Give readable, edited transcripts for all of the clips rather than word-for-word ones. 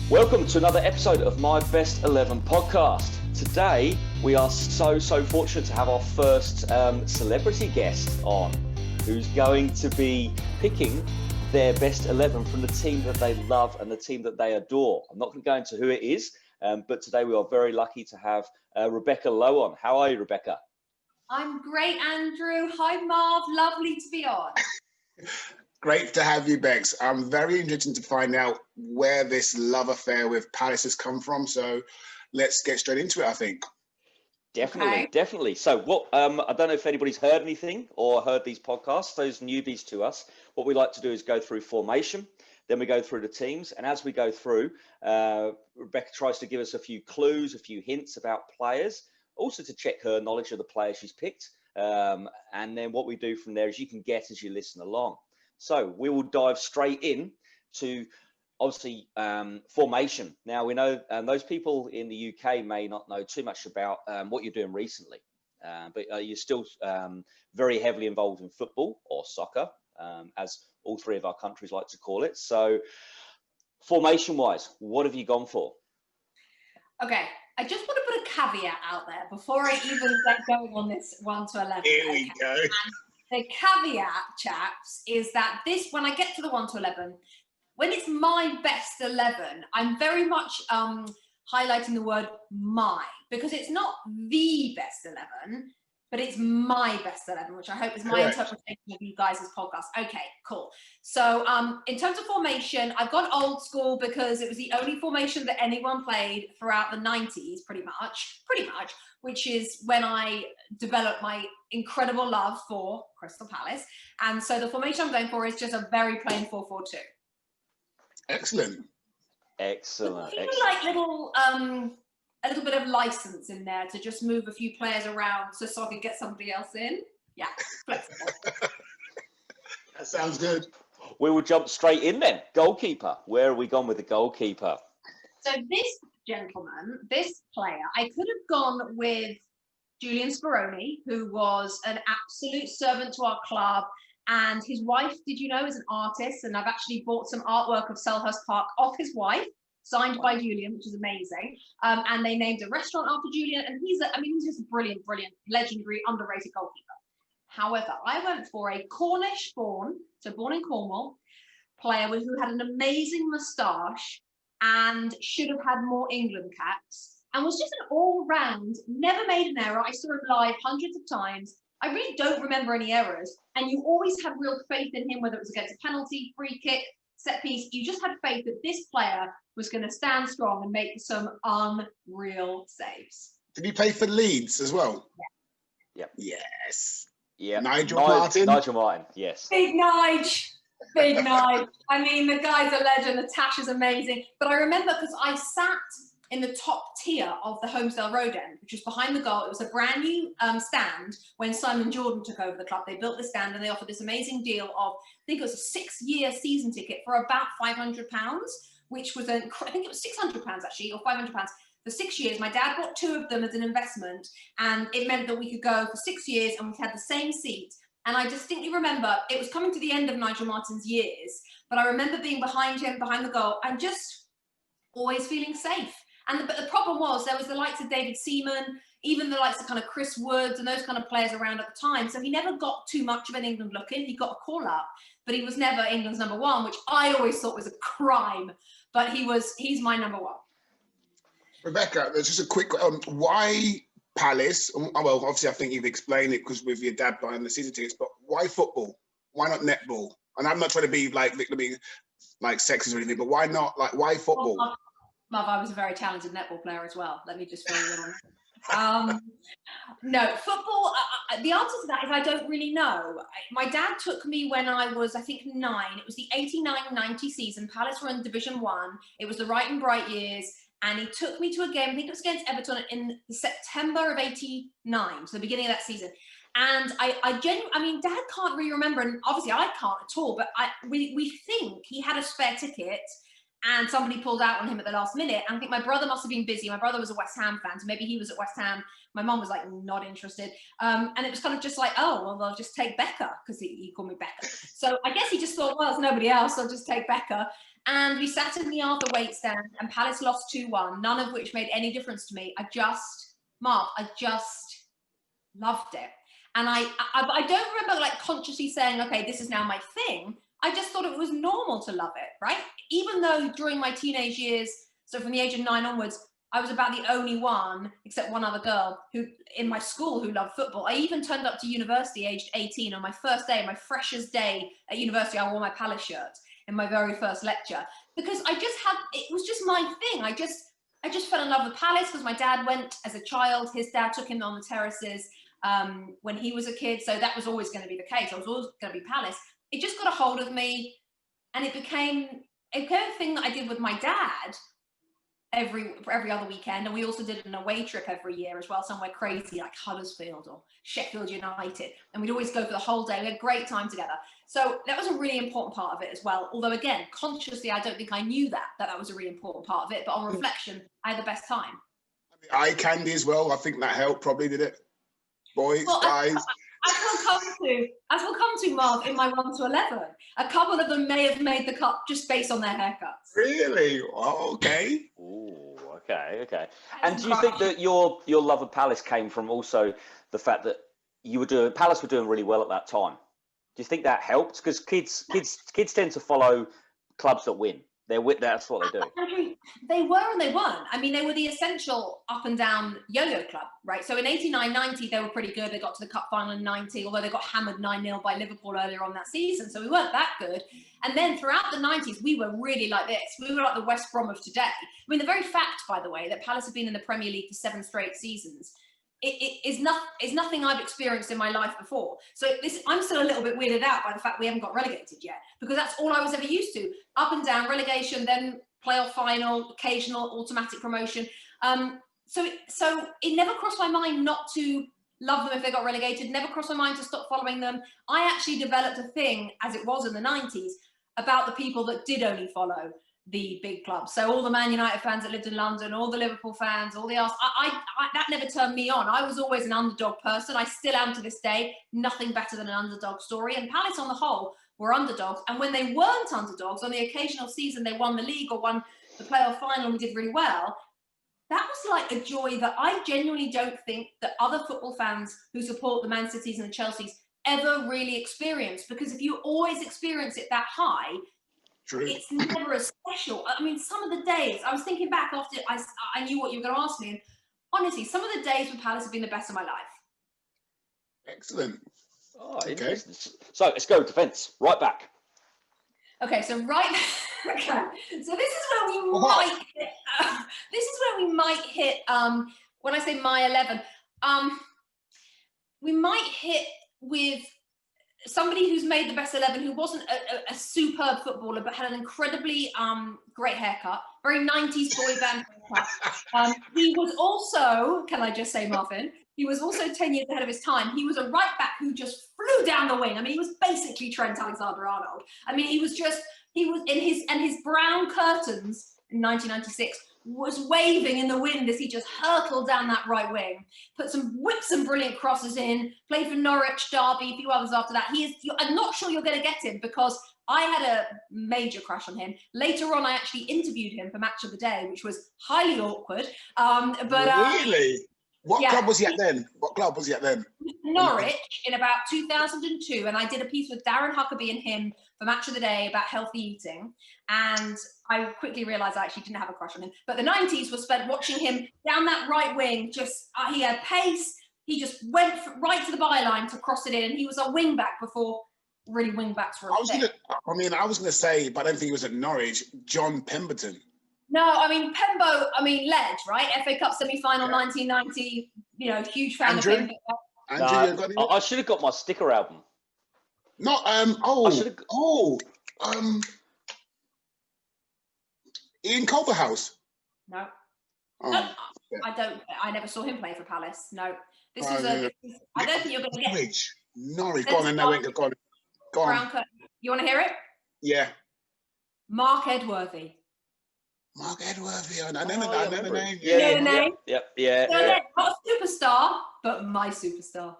Welcome to another episode of my Best 11 podcast. Today, we are so fortunate to have our first celebrity guest on, who's going to be picking their best 11 from the team that they love and the team that they adore. I'm not going to go into who it is, but today we are very lucky to have Rebecca Lowe on. How are you, Rebecca? I'm great, Andrew. Hi, Marv. Lovely to be on. Great to have you, Bex. I'm very interested to find out where this love affair with Palace has come from. So let's get straight into it, I think. Definitely. So what, I don't know if anybody's heard anything or heard these podcasts, those newbies to us. What we like to do is go through formation, then we go through the teams. And as we go through, Rebecca tries to give us a few clues, a few hints about players, also to check her knowledge of the players she's picked. And then what we do from there is you can get as you listen along. So we will dive straight in to, obviously, formation. Now, we know those people in the UK may not know too much about what you're doing recently, but you're still very heavily involved in football or soccer, as all three of our countries like to call it. So formation-wise, what have you gone for? Okay, I just want to put a caveat out there before I even get going on this 1 to 11. Here we go. And the caveat, chaps, is that when I get to the 1 to 11, when it's my best 11, I'm very much highlighting the word my, because it's not the best 11, but it's my best 11, which I hope is my interpretation of you guys' podcast. Okay, cool. So in terms of formation, I've gone old school because it was the only formation that anyone played throughout the 90s, pretty much, which is when I developed my incredible love for Crystal Palace. And so the formation I'm going for is just a very plain 4-4-2. Excellent. Like little a little bit of license in there to just move a few players around so I can get somebody else in. Yeah, flexible. That sounds good. We will jump straight in then. Goalkeeper. Where are we gone with the goalkeeper? So this gentleman, this player, I could have gone with Julian Speroni, who was an absolute servant to our club. And his wife, did you know, is an artist. And I've actually bought some artwork of Selhurst Park off his wife, signed by Julian, which is amazing. And they named a restaurant after Julian. And he's just a brilliant, legendary, underrated goalkeeper. However, I went for a Cornish-born, so born in Cornwall, player who had an amazing moustache and should have had more England caps, and was just an all-round, never made an error. I saw him live hundreds of times. I really don't remember any errors. And you always had real faith in him, whether it was against a penalty, free kick, set piece. You just had faith that this player was going to stand strong and make some unreal saves. Did he play for Leeds as well? Yeah. Yes. Yeah. Nigel Martin? Nigel Martin, yes. Big Nige. I mean, the guy's a legend. The tash is amazing. But I remember because I sat in the top tier of the Homesdale Road end, which was behind the goal. It was a brand new stand when Simon Jordan took over the club. They built the stand and they offered this amazing deal of, I think it was a 6-year season ticket for about £500, which was, I think it was £600 actually, or £500 for 6 years. My dad bought 2 of them as an investment, and it meant that we could go for 6 years and we had the same seat. And I distinctly remember it was coming to the end of Nigel Martin's years, but I remember being behind him, behind the goal, and just always feeling safe. But the problem was there was the likes of David Seaman, even the likes of kind of Chris Woods and those kind of players around at the time. So he never got too much of an England look in. He got a call up, but he was never England's number 1, which I always thought was a crime. But he's my number 1. Rebecca, there's just a quick, why Palace? Well, obviously I think you've explained it because with your dad buying the season tickets, but why football? Why not netball? And I'm not trying to be like sexist or anything, but why not? Like, why football? Love, I was a very talented netball player as well. Let me just fill you in on. No, football, the answer to that is I don't really know. My dad took me when I was, I think, 9. It was the 89-90 season. Palace were in Division 1. It was the right and bright years. And he took me to a game, I think it was against Everton in September of 89, so the beginning of that season. And I mean, Dad can't really remember, and obviously I can't at all, but we think he had a spare ticket and somebody pulled out on him at the last minute. And I think my brother must have been busy. My brother was a West Ham fan, so maybe he was at West Ham. My mom was like, not interested. And it was kind of just like, oh, well, they'll just take Becca, because he called me Becca. So I guess he just thought, well, there's nobody else, I'll just take Becca. And we sat in the Arthur Waite stand, and Palace lost 2-1, none of which made any difference to me. I just loved it. And I don't remember like consciously saying, okay, this is now my thing. I just thought it was normal to love it, right? Even though during my teenage years, so from the age of 9 onwards, I was about the only one, except one other girl, who in my school who loved football. I even turned up to university aged 18 on my first day, my freshest day at university. I wore my Palace shirt in my very first lecture because it was just my thing. I just fell in love with Palace because my dad went as a child. His dad took him on the terraces when he was a kid. So that was always going to be the case. I was always going to be Palace. It just got a hold of me, and it became a thing that I did with my dad every other weekend. And we also did an away trip every year as well, somewhere crazy like Huddersfield or Sheffield United. And we'd always go for the whole day. We had a great time together. So that was a really important part of it as well. Although again, consciously, I don't think I knew that was a really important part of it. But on reflection, I had the best time. Eye candy as well. I think that helped probably, did it? Boys, well, guys. As we'll come to, Marv, in my 1 to 11, a couple of them may have made the cut just based on their haircuts. Really? Oh, okay. Ooh, okay. And do you think that your love of Palace came from also the fact that Palace were doing really well at that time? Do you think that helped? Because kids tend to follow clubs that win. That's what they do. Actually, they were and they weren't. I mean, they were the essential up and down yo-yo club, right? So in 89-90, they were pretty good. They got to the cup final in 90, although they got hammered 9-0 by Liverpool earlier on that season. So we weren't that good. And then throughout the 90s, we were really like this. We were like the West Brom of today. I mean, the very fact, by the way, that Palace have been in the Premier League for 7 straight seasons is nothing I've experienced in my life before. So I'm still a little bit weirded out by the fact we haven't got relegated yet, because that's all I was ever used to. Up and down, relegation, then playoff final, occasional automatic promotion. So it never crossed my mind not to love them if they got relegated, never crossed my mind to stop following them. I actually developed a thing, as it was in the 90s, about the people that did only follow the big clubs. So all the Man United fans that lived in London, all the Liverpool fans, all the Arsenal, that never turned me on. I was always an underdog person. I still am to this day. Nothing better than an underdog story. And Palace on the whole were underdogs. And when they weren't underdogs, on the occasional season they won the league or won the playoff final and we did really well, that was like a joy that I genuinely don't think that other football fans who support the Man Cities and the Chelseas ever really experience. Because if you always experience it that high, true, it's never as special. I mean, some of the days, I was thinking back after I knew what you were going to ask me, and honestly, some of the days with Palace have been the best of my life. Excellent. Oh, okay. So let's go defence. Right back. Okay, so okay. So this is where we might hit, when I say my 11, we might hit with somebody who's made the best 11 who wasn't a superb footballer but had an incredibly great haircut, very 90s boy band haircut. He was also, can I just say, Marvin, he was also 10 years ahead of his time. He was a right back who just flew down the wing. I mean, he was basically Trent Alexander-Arnold. I mean, he was in his brown curtains in 1996 was waving in the wind as he just hurtled down that right wing, whipped some brilliant crosses in, played for Norwich, Derby, a few others after that. I'm not sure you're going to get him because I had a major crush on him. Later on, I actually interviewed him for Match of the Day, which was highly awkward. Really? What club was he at then? Norwich in about 2002. And I did a piece with Darren Huckabee and him for Match of the Day about healthy eating. And I quickly realised I actually didn't have a crush on him. But the 90s was spent watching him down that right wing. He had pace. He just went right to the byline to cross it in. And he was a wing back before really wing backs were a thing. I was going to say, but I don't think he was at Norwich, John Pemberton. No, I mean, Ledge, right? FA Cup semi-final, 1990, huge fan of Pembo. I should have got my sticker album. Ian Culverhouse. No. Oh, no, yeah. I never saw him play for Palace. No. I don't think you're going to get Norwich. Go on. Brown curtain. You want to hear it? Yeah. Mark Edworthy. I know the name. Yeah. Not a superstar, but my superstar.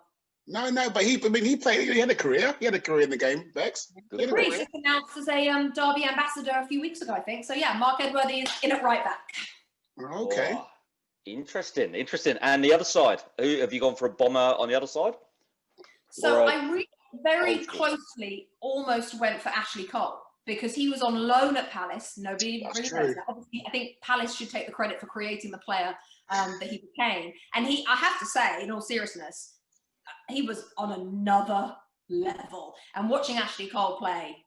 No, but he played. He had a career. He had a career in the game, Bex. He was just announced as a Derby ambassador a few weeks ago, I think. So yeah, Mark Edworthy is in at right back. Okay. Oh, interesting. And the other side, who have you gone for a bomber on the other side? So I really very closely almost went for Ashley Cole because he was on loan at Palace. Nobody really knows that. Obviously, I think Palace should take the credit for creating the player that he became. And I have to say, in all seriousness, he was on another level. And watching Ashley Cole play,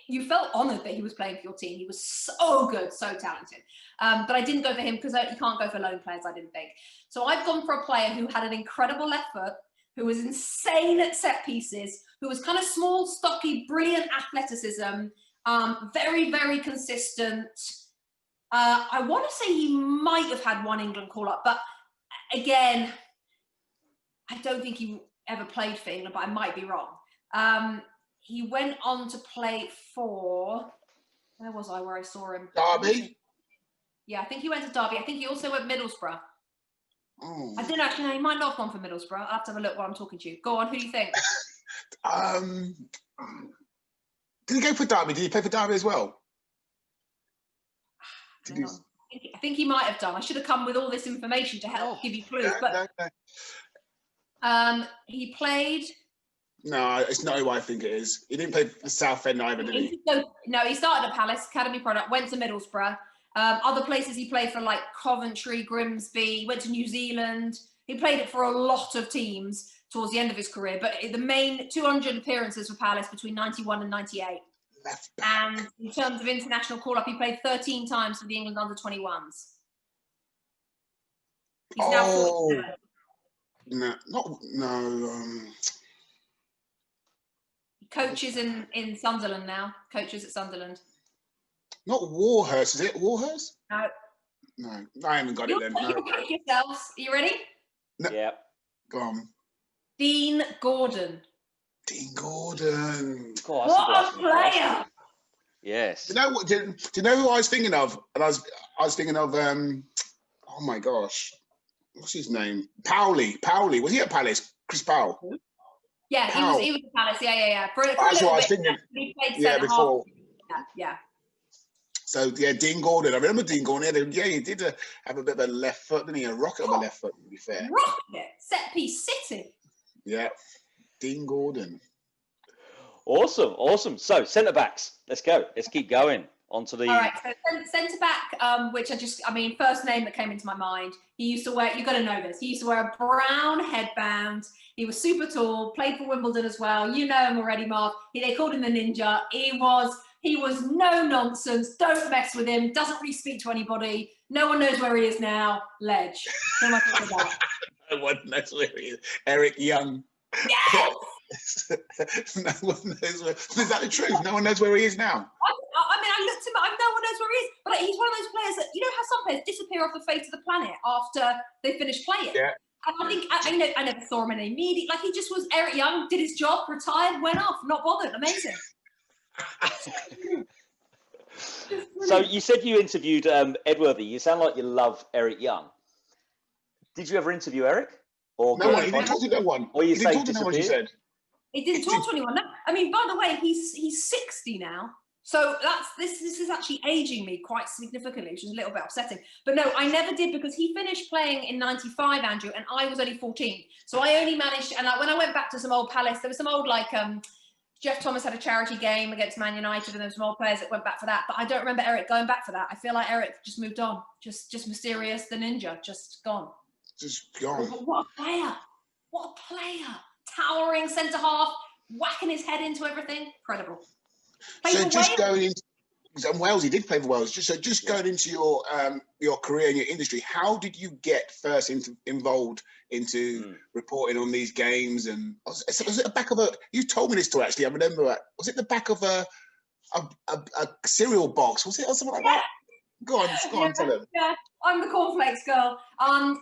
you felt honoured that he was playing for your team. He was so good, so talented. But I didn't go for him because you can't go for loan players, I didn't think. So I've gone for a player who had an incredible left foot, who was insane at set pieces, who was kind of small, stocky, brilliant athleticism, very, very consistent. I want to say he might have had one England call-up, but again, I don't think he ever played for England, but I might be wrong. He went on to play for, where was I saw him? Derby? Yeah, I think he went to Derby. I think he also went Middlesbrough. Oh. I didn't actually know. He might not have gone for Middlesbrough. I'll have to have a look while I'm talking to you. Go on, who do you think? Did he go for Derby? Did he play for Derby as well? I think he might have done. I should have come with all this information to help give you clues. No. He played... No, it's not who I think it is. He didn't play for Southend either, did he? No, he started at Palace, Academy product, went to Middlesbrough. Other places he played for, like Coventry, Grimsby, went to New Zealand. He played it for a lot of teams towards the end of his career, but the main 200 appearances for Palace between 91 and 98. And in terms of international call-up, he played 13 times for the England under-21s. He's now 47. He coaches in Sunderland now. Coaches at Sunderland. Not Warhurst, is it? Warhurst? No, I haven't got it then. You'll pick yourselves. Are you ready? No. Yeah. Go on. Dean Gordon. Dean Gordon. God, what a player! Yes. Do you know what? Do you know who I was thinking of? And I was thinking of oh my gosh, what's his name? Powley. Was he at Palace? Chris Powell. Yeah, Powell. he was at Palace. Yeah. That's what I was thinking. He played before. Yeah. So yeah, Dean Gordon. I remember Dean Gordon. Yeah, he did have a bit of a left foot, didn't he? A rocket on the left foot, to be fair. Rocket, set piece City. Yeah, Dean Gordon. Awesome. So centre backs. Let's go. Let's keep going. On to the. All right. So centre back, which first name that came into my mind. He used to wear. You got to know this. He used to wear a brown headband. He was super tall. Played for Wimbledon as well. You know him already, Mark. They called him the Ninja. He was no nonsense. Don't mess with him. Doesn't really speak to anybody. No one knows where he is now. Ledge. Who am I talking about? No one knows where he is. Eric Young. Yes. No one knows where. Is that the truth? No one knows where he is now. I looked him up. No one knows where he is. But he's one of those players that, you know how some players disappear off the face of the planet after they finish playing? Yeah. And I think I never saw him in any media. Like, he just was Eric Young, did his job, retired, went off, not bothered. Amazing. So you said you interviewed Edworthy. You sound like you love Eric Young. Did you ever interview Eric? Or no one. He didn't talk to no one. Or you he didn't talk to no one. She said. He didn't talk to anyone. No. I mean, by the way, he's 60 now. So this is actually aging me quite significantly, which is a little bit upsetting. But no, I never did, because he finished playing in '95, Andrew, and I was only 14. So I only managed, and when I went back to some old Palace, there was some old Jeff Thomas had a charity game against Man United, and there were some old players that went back for that. But I don't remember Eric going back for that. I feel like Eric just moved on, just mysterious, the Ninja, just gone. Just gone. What a player! What a player! Towering centre half, whacking his head into everything. Incredible. So just going into Wales, he did play for Wales. Just going into your career in your industry, how did you get first involved into reporting on these games? And was it the back of a? You told me this story actually. I remember that. Was it the back of a cereal box? Was it or something like that? Go on, tell them. Yeah, I'm the cornflakes girl.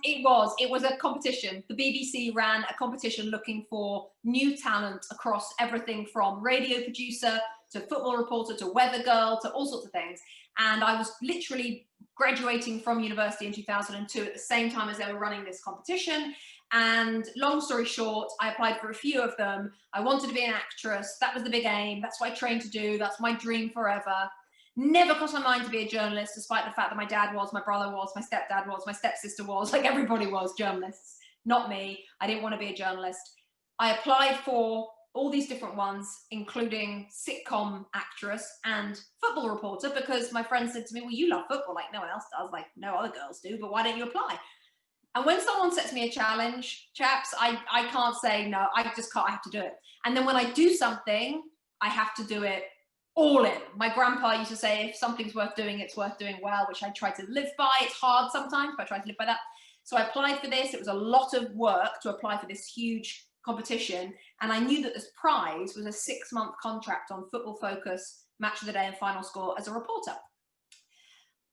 It was a competition. The BBC ran a competition looking for new talent across everything from radio producer to football reporter to weather girl to all sorts of things. And I was literally graduating from university in 2002 at the same time as they were running this competition. And long story short, I applied for a few of them. I wanted to be an actress. That was the big aim. That's what I trained to do. That's my dream forever. Never crossed my mind to be a journalist, despite the fact that my dad was, my brother was, my stepdad was, my stepsister was, like everybody was journalists. Not me. I didn't want to be a journalist. I applied for all these different ones, including sitcom actress and football reporter, because my friend said to me, well, you love football like no one else does, like no other girls do, but why don't you apply? And when someone sets me a challenge, chaps, I can't say no, I just can't, I have to do it. And then when I do something, I have to do it all in. My grandpa used to say, if something's worth doing, it's worth doing well, which I try to live by. It's hard sometimes, but I try to live by that. So I applied for this. It was a lot of work to apply for this huge competition. And I knew that this prize was a 6-month contract on Football Focus, Match of the Day and Final Score as a reporter.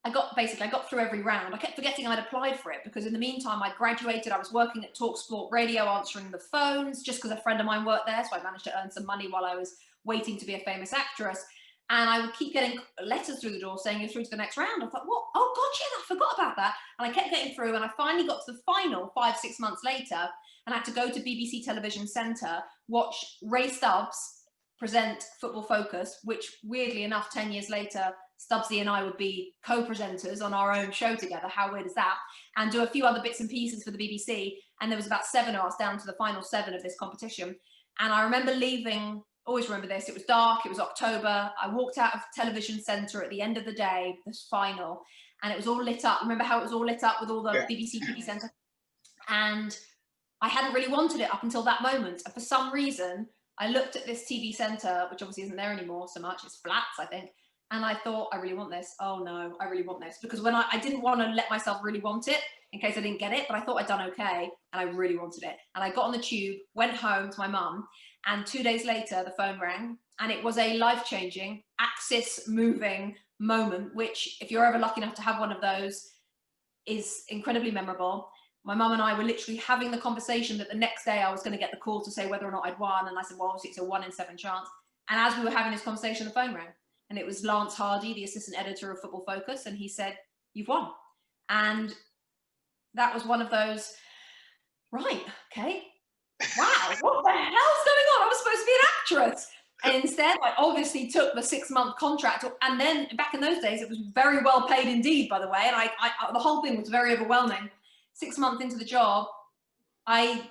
I got through every round. I kept forgetting I'd applied for it because in the meantime, I graduated. I was working at TalkSport Radio, answering the phones just because a friend of mine worked there. So I managed to earn some money while I was waiting to be a famous actress. And I would keep getting letters through the door saying you're through to the next round. I thought, what? Oh God, yeah, I forgot about that. And I kept getting through and I finally got to the final 5-6 months later and I had to go to BBC Television Centre, watch Ray Stubbs present Football Focus, which weirdly enough, 10 years later, Stubbsy and I would be co-presenters on our own show together. How weird is that? And do a few other bits and pieces for the BBC. And there was about 7 of us down to the final 7 of this competition. And I remember leaving, always remember this, it was dark, it was October. I walked out of Television Centre at the end of the day, this final, and it was all lit up. Remember how it was all lit up with all the BBC TV Centre? And I hadn't really wanted it up until that moment. And for some reason, I looked at this TV Centre, which obviously isn't there anymore so much, it's flats, I think. And I thought, I really want this. Oh no, I really want this. Because when I didn't want to let myself really want it in case I didn't get it, but I thought I'd done okay and I really wanted it. And I got on the tube, went home to my mum, and 2 days later, the phone rang and it was a life-changing, axis-moving moment, which if you're ever lucky enough to have one of those is incredibly memorable. My mum and I were literally having the conversation that the next day I was going to get the call to say whether or not I'd won. And I said, well, obviously it's a 1 in 7 chance. And as we were having this conversation, the phone rang. And it was Lance Hardy, the assistant editor of Football Focus. And he said, you've won. And that was one of those, right, okay. Wow, what the hell's going on? I was supposed to be an actress. And instead, I obviously took the 6-month contract. And then back in those days, it was very well paid indeed, by the way. And the whole thing was very overwhelming. 6 months into the job, I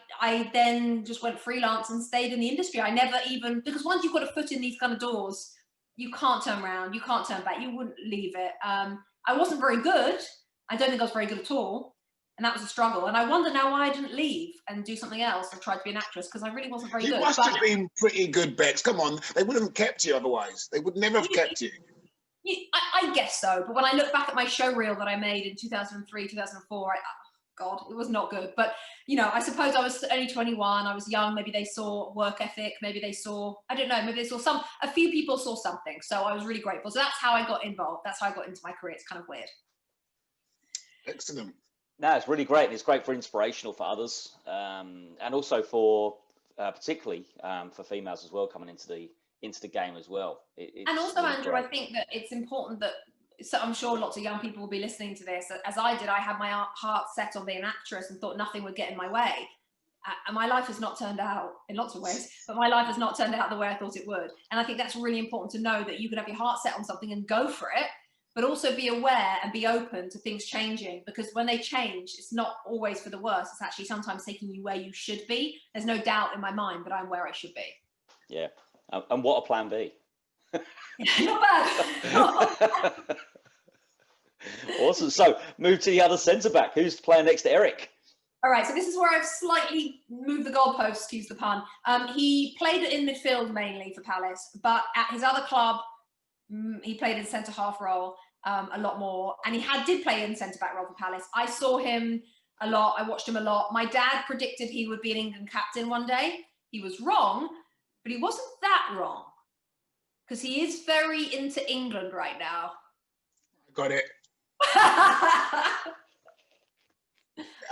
then just went freelance and stayed in the industry. I never even, because once you've got a foot in these kind of doors, you can't turn around, you can't turn back, you wouldn't leave it. I wasn't very good. I don't think I was very good at all. And that was a struggle. And I wonder now why I didn't leave and do something else or try to be an actress, because I really wasn't very good. You must have been pretty good, Bex. Come on. They wouldn't have kept you otherwise. They would never have kept you. I guess so. But when I look back at my show reel that I made in 2003, 2004, God, it was not good. But, you know, I suppose I was only 21. I was young. Maybe they saw work ethic. Maybe they saw, I don't know, maybe they saw a few people saw something. So I was really grateful. So that's how I got involved. That's how I got into my career. It's kind of weird. Excellent. No, it's really great. It's great for inspirational for others, and also for particularly for females as well coming into the game as well. And also, really Andrew, great. I think that it's important that, so I'm sure lots of young people will be listening to this. As I did, I had my heart set on being an actress and thought nothing would get in my way. And my life has not turned out in lots of ways, but my life has not turned out the way I thought it would. And I think that's really important to know, that you can have your heart set on something and go for it, but also be aware and be open to things changing, because when they change, it's not always for the worse. It's actually sometimes taking you where you should be. There's no doubt in my mind, but I'm where I should be. Yeah. And what a plan B. Not bad. Awesome. So move to the other centre back. Who's playing next to Eric? All right, so this is where I've slightly moved the goalposts, excuse the pun. He played in midfield mainly for Palace, but at his other club, he played in centre-half role a lot more, and he did play in centre-back role for Palace. I saw him a lot, I watched him a lot. My dad predicted he would be an England captain one day. He was wrong, but he wasn't that wrong, because he is very into England right now. Got it.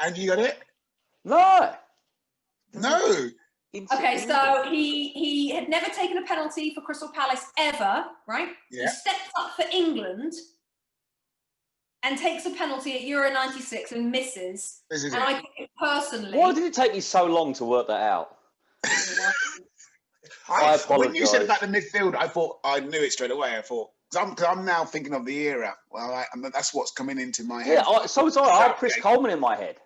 And you got it? No. No. Okay, so he had never taken a penalty for Crystal Palace ever, right? Yeah. He stepped up for England and takes a penalty at Euro 96 and misses. And I think it personally. Why did it take me so long to work that out? When you said about the midfield, I thought I knew it straight away. I thought, because I'm now thinking of the era. Well, that's what's coming into my head. Yeah, so was I. I had Chris Coleman in my head.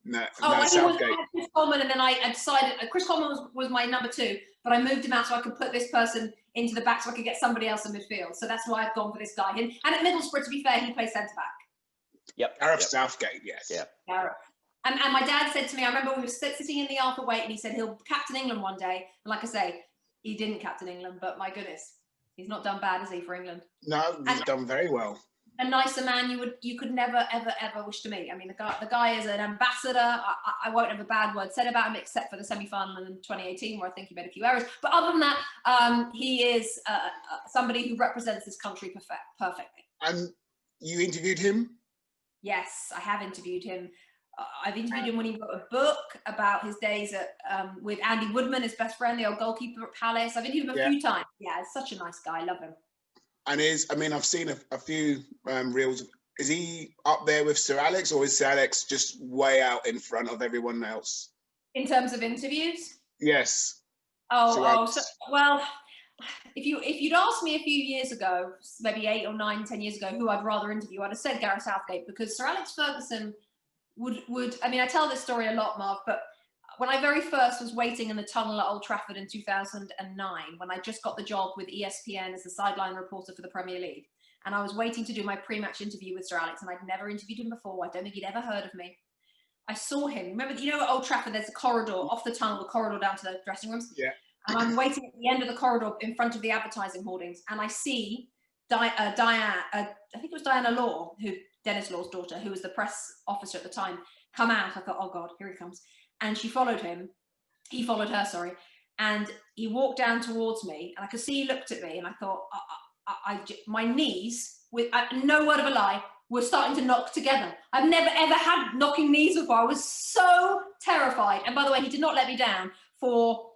No, Southgate. I had Chris Coleman, and then I decided Chris Coleman was my number 2, but I moved him out so I could put this person into the back so I could get somebody else in midfield. So that's why I've gone for this guy. And at Middlesbrough, to be fair, he plays centre back. Yep. Gareth Southgate, yes. Yeah. Gareth. And my dad said to me, I remember we were sitting in the Arthur Wait, and he said he'll captain England one day. And like I say, he didn't captain England, but my goodness, he's not done bad, has he, for England? No, he's done very well. A nicer man you could never ever wish to meet. I mean, the guy is an ambassador. I won't have a bad word said about him except for the semi-final in 2018 where I think he made a few errors. But other than that, he is somebody who represents this country perfectly. And you interviewed him? Yes, I have interviewed him. I've interviewed him when he wrote a book about his days at with Andy Woodman, his best friend, the old goalkeeper at Palace. I've interviewed him a few times. Yeah, it's such a nice guy. I love him. And I've seen a few reels. Is he up there with Sir Alex, or is Sir Alex just way out in front of everyone else? In terms of interviews? Yes. Well, if you'd asked me a few years ago, maybe 8 or 9, 10 years ago, who I'd rather interview, I'd have said Gareth Southgate, because Sir Alex Ferguson would. I mean, I tell this story a lot, Marv, but when I very first was waiting in the tunnel at Old Trafford in 2009, when I just got the job with ESPN as the sideline reporter for the Premier League, and I was waiting to do my pre-match interview with Sir Alex, and I'd never interviewed him before. I don't think he'd ever heard of me. I saw him. Remember, at Old Trafford, there's a corridor off the tunnel, the corridor down to the dressing rooms. Yeah. And I'm waiting at the end of the corridor in front of the advertising hoardings, and I see Diane, I think it was Diana Lowe, Dennis Law's daughter, who was the press officer at the time, come out. I thought, oh God, here he comes. And she followed him. He followed her, sorry. And he walked down towards me, and I could see he looked at me, and I thought, my knees, with no word of a lie, were starting to knock together. I've never ever had knocking knees before. I was so terrified. And by the way, he did not let me down. For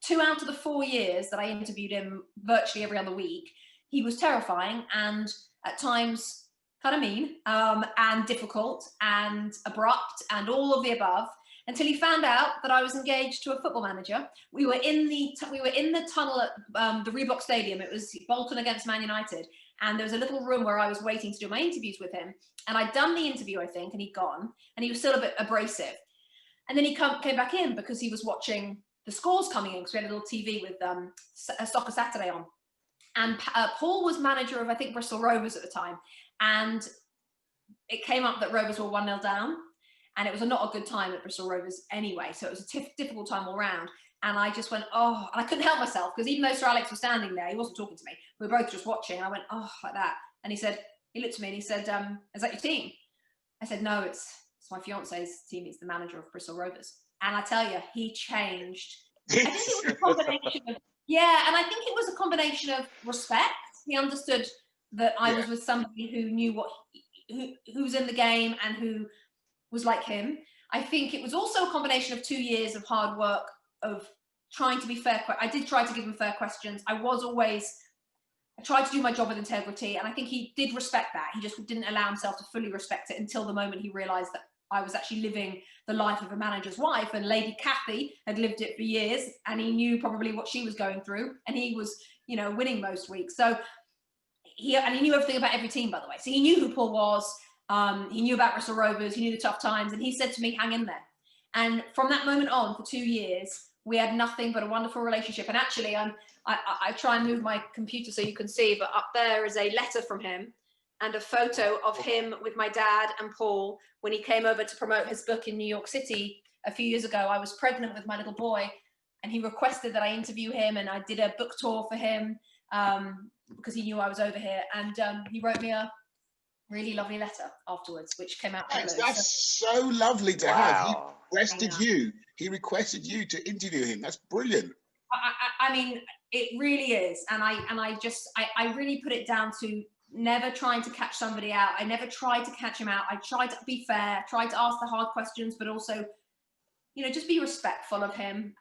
2 out of the 4 years that I interviewed him virtually every other week, he was terrifying and at times kind of mean and difficult and abrupt and all of the above, until he found out that I was engaged to a football manager. We were in the tunnel at the Reebok Stadium. It was Bolton against Man United, and there was a little room where I was waiting to do my interviews with him. And I'd done the interview, I think, and he'd gone, and he was still a bit abrasive. And then he came back in because he was watching the scores coming in, because we had a little TV with Soccer Saturday on. And Paul was manager of, I think, Bristol Rovers at the time. And it came up that Rovers were 1-0 down. And it was not a good time at Bristol Rovers anyway. So it was a difficult time all round. And I just went, oh, and I couldn't help myself, because even though Sir Alex was standing there, he wasn't talking to me. We were both just watching. And I went, oh, like that. And he looked at me and he said, is that your team? I said, no, it's my fiance's team. He's the manager of Bristol Rovers. And I tell you, he changed. I think it was a combination of, and I think it was a combination of respect. He understood that I was with somebody who knew who was in the game and who was like him. I think it was also a combination of 2 years of hard work, of trying to be fair. I did try to give him fair questions. I tried to do my job with integrity, and I think he did respect that. He just didn't allow himself to fully respect it until the moment he realised that I was actually living the life of a manager's wife, and Lady Cathy had lived it for years, and he knew probably what she was going through, and he was, winning most weeks. So he knew everything about every team, by the way. So he knew who Paul was. He knew about Bristol Rovers. He knew the tough times, and he said to me, hang in there. And from that moment on, for 2 years, we had nothing but a wonderful relationship. And actually, I try and move my computer so you can see, but up there is a letter from him and a photo of him with my dad and Paul when he came over to promote his book in New York City a few years ago. I was pregnant with my little boy, and he requested that I interview him, and I did a book tour for him because he knew I was over here. And he wrote me a really lovely letter afterwards, which came out. That's so lovely to have. He requested you to interview him. That's brilliant. I mean, it really is. And I really put it down to never trying to catch somebody out. I never tried to catch him out. I tried to be fair, tried to ask the hard questions, but also, just be respectful of him.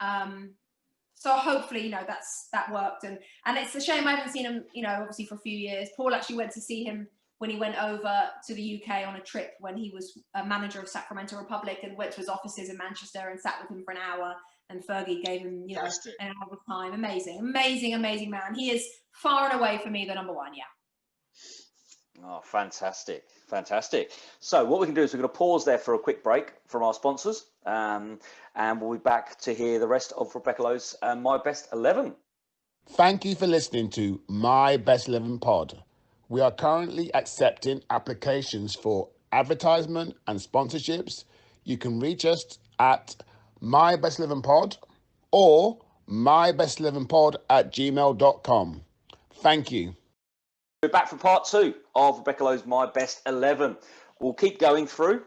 So hopefully, that worked. And it's a shame I haven't seen him, obviously for a few years. Paul actually went to see him when he went over to the UK on a trip when he was a manager of Sacramento Republic, and went to his offices in Manchester and sat with him for an hour. And Fergie gave him, you know, an hour of time. Amazing, amazing, amazing man. He is far and away for me the number one. Yeah. Oh, fantastic. Fantastic. So what we can do is we're going to pause there for a quick break from our sponsors, and we'll be back to hear the rest of Rebecca Lowe's My Best 11. Thank you for listening to My Best 11 Pod. We are currently accepting applications for advertisement and sponsorships. You can reach us at My Best 11 Pod or mybest11pod@gmail.com. Thank you. We're back for part 2 of Rebecca Lowe's My Best 11. We'll keep going through.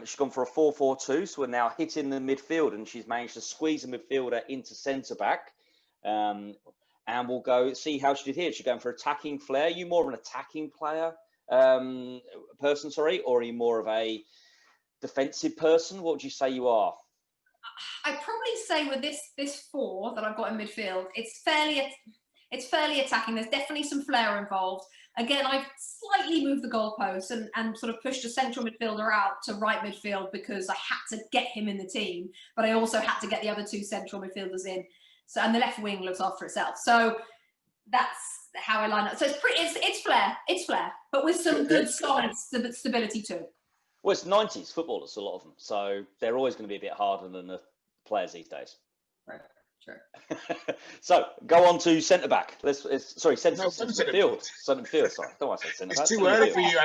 She's gone for a 4-4-2, so we're now hitting the midfield, and she's managed to squeeze a midfielder into centre back. And we'll go see how she did here. She's going for attacking flair. Are you more of an attacking player, person, or are you more of a defensive person? What would you say you are? I'd probably say with this 4 that I've got in midfield, it's fairly attacking. There's definitely some flair involved. Again, I've slightly moved the goalposts and sort of pushed a central midfielder out to right midfield because I had to get him in the team, but I also had to get the other 2 central midfielders in. So, and the left wing looks after itself. So that's how I line up. So it's flair, but with some good solid stability too. Well, it's 90s footballers, a lot of them. So they're always going to be a bit harder than the players these days. Right. Sure. So go on to centre back. Centre midfield. Centre midfield. Sorry, don't want to say centre back. It's too early for you,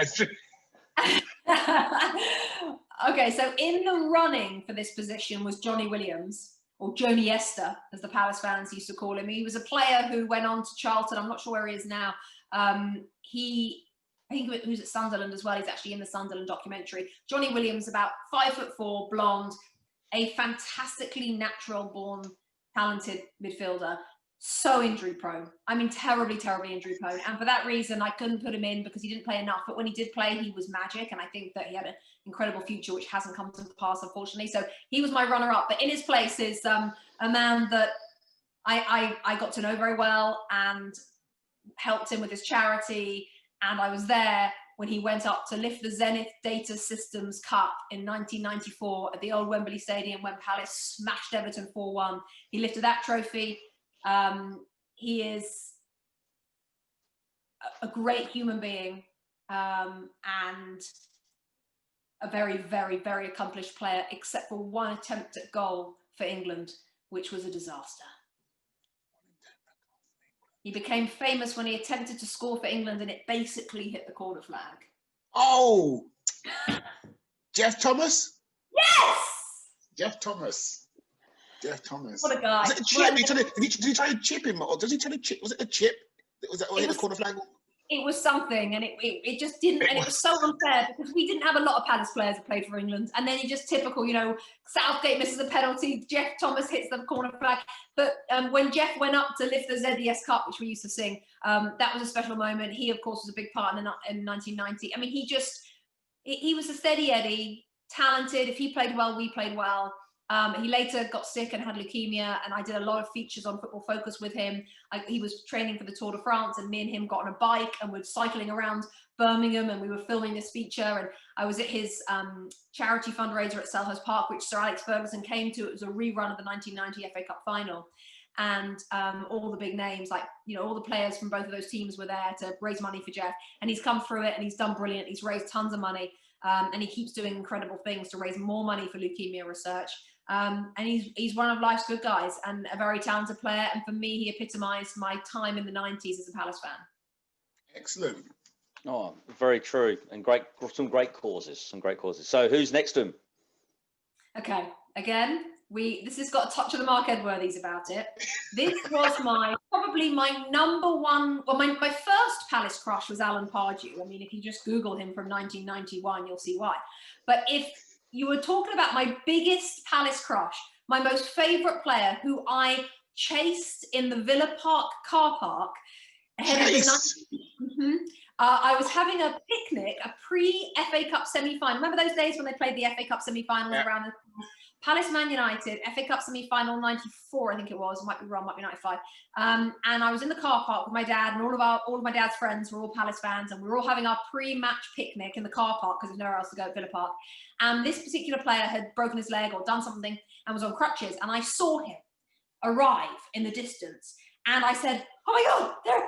Okay, so in the running for this position was Johnny Williams, or Joni Esther, as the Palace fans used to call him. He was a player who went on to Charlton. I'm not sure where he is now. I think he was at Sunderland as well. He's actually in the Sunderland documentary. Johnny Williams, about 5'4", blonde, a fantastically natural-born, talented midfielder, so injury prone. I mean, terribly, terribly injury prone. And for that reason, I couldn't put him in because he didn't play enough. But when he did play, he was magic. And I think that he had an incredible future, which hasn't come to pass, unfortunately. So he was my runner-up. But in his place is a man that I got to know very well and helped him with his charity. And I was there when he went up to lift the Zenith Data Systems Cup in 1994 at the old Wembley Stadium when Palace smashed Everton 4-1. He lifted that trophy. He is a great human being and a very, very, very accomplished player, except for one attempt at goal for England, which was a disaster. He became famous when he attempted to score for England and it basically hit the corner flag. Oh, Jeff Thomas? Yes! Jeff Thomas. What a guy. Was it a chip? Did he try to chip him? Or does he try to chip? Was it a chip? Was that hit the corner flag? It was something, and it just didn't, and it was so unfair because we didn't have a lot of Palace players that played for England, and then you just typical, you know, Southgate misses a penalty, Jeff Thomas hits the corner flag, but when Jeff went up to lift the ZDS Cup, which we used to sing, that was a special moment. He, of course, was a big part in 1990. I mean, he was a steady Eddie, talented. If he played well, we played well. He later got sick and had leukemia, and I did a lot of features on Football Focus with him. He was training for the Tour de France, and me and him got on a bike and we're cycling around Birmingham, and we were filming this feature. And I was at his charity fundraiser at Selhurst Park, which Sir Alex Ferguson came to. It was a rerun of the 1990 FA Cup final. And all the big names, like, you know, all the players from both of those teams were there to raise money for Jeff. And he's come through it and he's done brilliant. He's raised tons of money. And he keeps doing incredible things to raise more money for leukemia research. And he's one of life's good guys and a very talented player. And for me, he epitomised my time in the 90s as a Palace fan. Excellent. Oh, very true. And some great causes. So who's next to him? Okay, again, this has got a touch of the Mark Edworthy's about it. This was probably my number one, well, my first Palace crush was Alan Pardew. I mean, if you just Google him from 1991, you'll see why. But if you were talking about my biggest Palace crush, my most favourite player who I chased in the Villa Park car park ahead of the I was having a picnic, a pre-FA Cup semi-final. Remember those days when they played the FA Cup semi-final around Palace Man United, FA Cup semi-final 94, I think it was. Might be wrong, might be 95. And I was in the car park with my dad, and all of my dad's friends were all Palace fans, and we were all having our pre-match picnic in the car park because there's nowhere else to go at Villa Park. And this particular player had broken his leg or done something and was on crutches, and I saw him arrive in the distance. And I said, oh my God, there he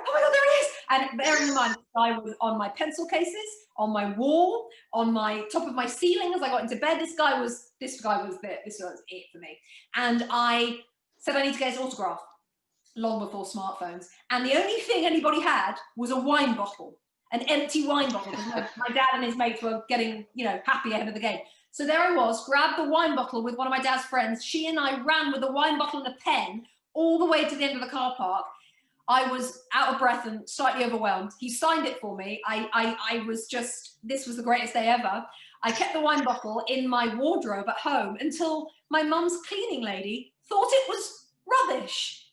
is. And bearing in mind, I was on my pencil cases, on my wall, on my top of my ceiling as I got into bed. This guy was it for me. And I said, I need to get his autograph long before smartphones. And the only thing anybody had was a wine bottle, an empty wine bottle, because my dad and his mates were getting, happy ahead of the game. So there I was, grabbed the wine bottle with one of my dad's friends. She and I ran with a wine bottle and a pen all the way to the end of the car park. I was out of breath and slightly overwhelmed. He signed it for me. I was just, this was the greatest day ever. I kept the wine bottle in my wardrobe at home until my mum's cleaning lady thought it was rubbish.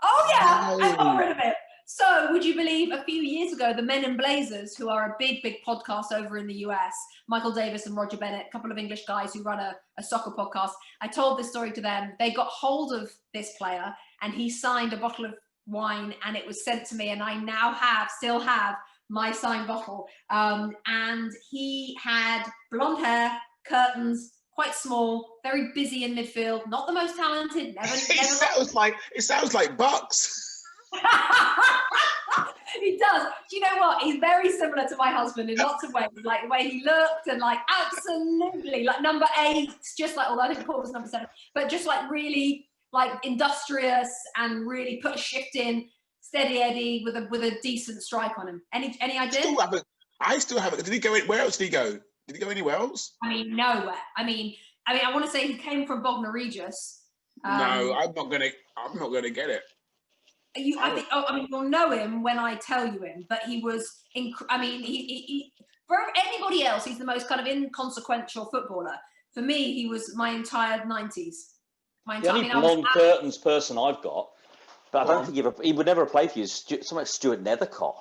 Oh yeah, I got rid of it. So would you believe a few years ago, the Men in Blazers, who are a big podcast over in the US, Michael Davis and Roger Bennett, a couple of English guys who run a soccer podcast. I told this story to them. They got hold of this player and he signed a bottle of wine and it was sent to me, and I now still have my signed bottle. And he had blonde hair, curtains, quite small, very busy in midfield, not the most talented. It sounds like Bucks. He does. Do you know what? He's very similar to my husband in lots of ways, like the way he looked, and like absolutely like number 8, just like, although I think Paul was number 7, but just like really like industrious and really put a shift in, steady Eddie with a decent strike on him. Any idea? I still haven't. Did he go? Where else did he go? Did he go anywhere else? I mean, nowhere. I mean, I want to say he came from Bognor Regis. No, I'm not gonna get it. You'll know him when I tell you him, but he was, he for anybody else, he's the most kind of inconsequential footballer. For me, he was my entire 90s. The only blonde curtains person I've got, but I don't think he would never play for you, someone like Stuart Nethercott.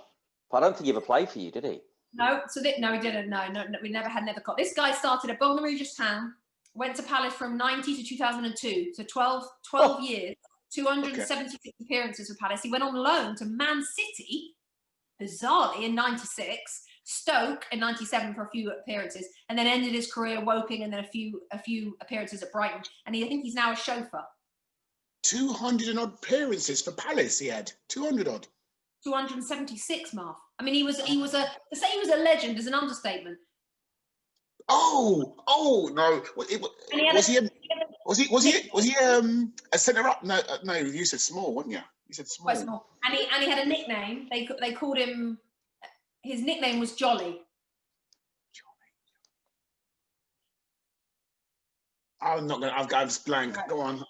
But I don't think he ever played for you, did he? No, no, he didn't. No, we never had Nethercott. This guy started at Bognor Regis Town, went to Palace from 90 to 2002, so 12 years. 276 appearances for Palace. He went on loan to Man City, bizarrely, in 96, Stoke in 97 for a few appearances, and then ended his career at Woking and then a few appearances at Brighton. And I think he's now a chauffeur. 200 and odd appearances for Palace. He had 200 odd. 276, Marv. I mean, to say he was a legend is an understatement. Oh no! Was he a centre up? No. You said small, wasn't you? You said small. Quite small. And he had a nickname. They called him. His nickname was Jolly. I'm not gonna. I've just blank. Right. Go on.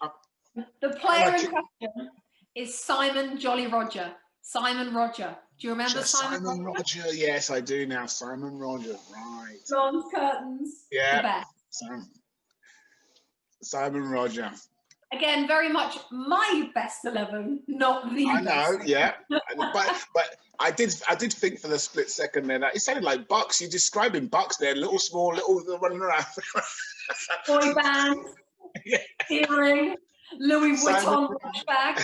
The player in question is Simon Jolly Roger. Simon Roger. Do you remember Simon Roger? Yes, I do now. Simon Roger, right. Blonde curtains. Yeah. The best. Simon Roger. Again, very much my best 11, not the I best. know, yeah. but I did think for the split second there that it sounded like Bucks. You're describing Bucks there, little running around. Boy band, hearing, Louis Vuitton watch bag.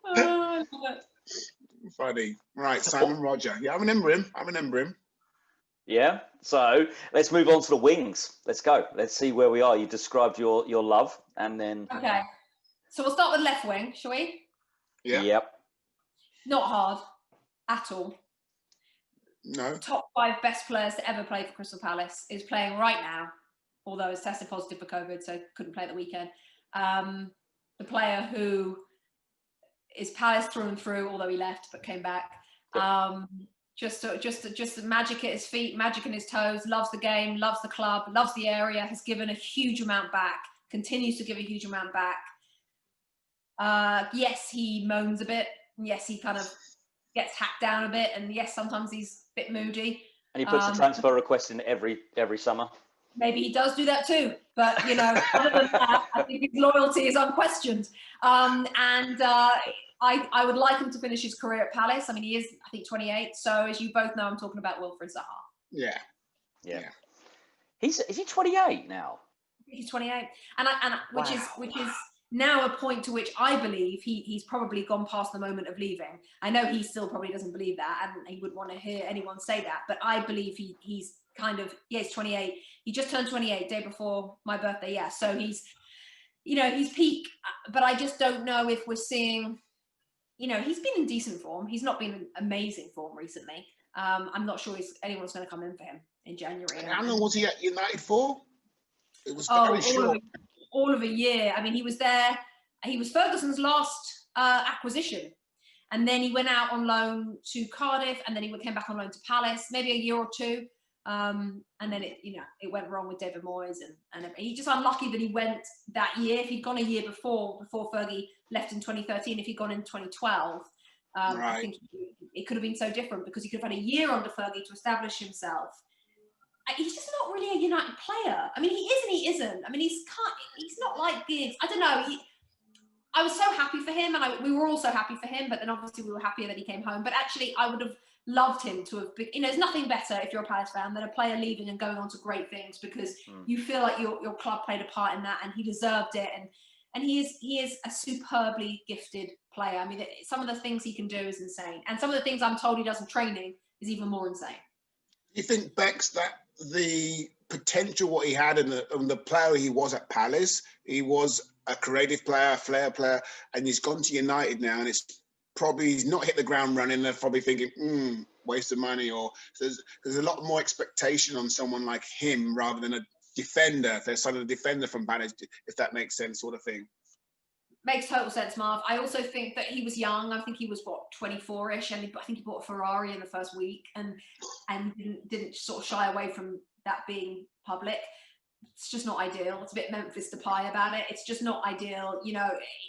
Oh, funny. Right, Simon Roger. Yeah, I remember him. Yeah. So let's move on to the wings. Let's go. Let's see where we are. You described your love, and then. Okay. So we'll start with left wing, shall we? Yeah. Yep. Not hard at all. No. Top 5 best players to ever play for Crystal Palace is playing right now, although he's tested positive for COVID, so couldn't play at the weekend. The player who is Palace through and through, although he left but came back. Just the magic at his feet, magic in his toes, loves the game, loves the club, loves the area, has given a huge amount back, continues to give a huge amount back. Yes, he moans a bit. Yes, he kind of gets hacked down a bit. And yes, sometimes he's a bit moody. And he puts a transfer request in every summer. Maybe he does do that too. But, other than that, I think his loyalty is unquestioned. I would like him to finish his career at Palace. I mean, he is, I think, 28. So as you both know, I'm talking about Wilfried Zaha. Yeah. Is he 28 now? He's 28, and which is now a point to which I believe he's probably gone past the moment of leaving. I know he still probably doesn't believe that, and he wouldn't want to hear anyone say that. But I believe he's kind of, he's 28. He just turned 28 day before my birthday. Yeah, so he's peak. But I just don't know if we're seeing. He's been in decent form. He's not been in amazing form recently. I'm not sure anyone's going to come in for him in January. How long was he at United for? It was very short. All of a year. I mean, he was there. He was Ferguson's last acquisition, and then he went out on loan to Cardiff, and then he came back on loan to Palace, maybe a year or two. And then it went wrong with David Moyes, and he's just unlucky that he went that year. If he'd gone a year before Fergie left in 2013, if he'd gone in 2012, I think it could have been so different, because he could have had a year under Fergie to establish himself. He's just not really a United player. I mean, he is and he isn't. I mean, he's not like Giggs. I don't know. I was so happy for him, and we were all so happy for him, but then obviously we were happier that he came home. But actually, I would have loved him to have been, there's nothing better if you're a Palace fan than a player leaving and going on to great things, because you feel like your club played a part in that, and he deserved it. And he is a superbly gifted player. I mean, some of the things he can do is insane. And some of the things I'm told he does in training is even more insane. You think, Bex, that the potential what he had and the player he was at Palace, he was a creative player, a flair player, and he's gone to United now, and he's not hit the ground running. They're probably thinking, waste of money, or there's a lot more expectation on someone like him rather than a defender. If they're signing a defender from Palace, if that makes sense, sort of thing. Makes total sense, Marv. I also think that he was young. I think he was 24-ish, and I think he bought a Ferrari in the first week, and didn't sort of shy away from that being public. It's just not ideal. It's a bit Memphis Depay about it. It's just not ideal.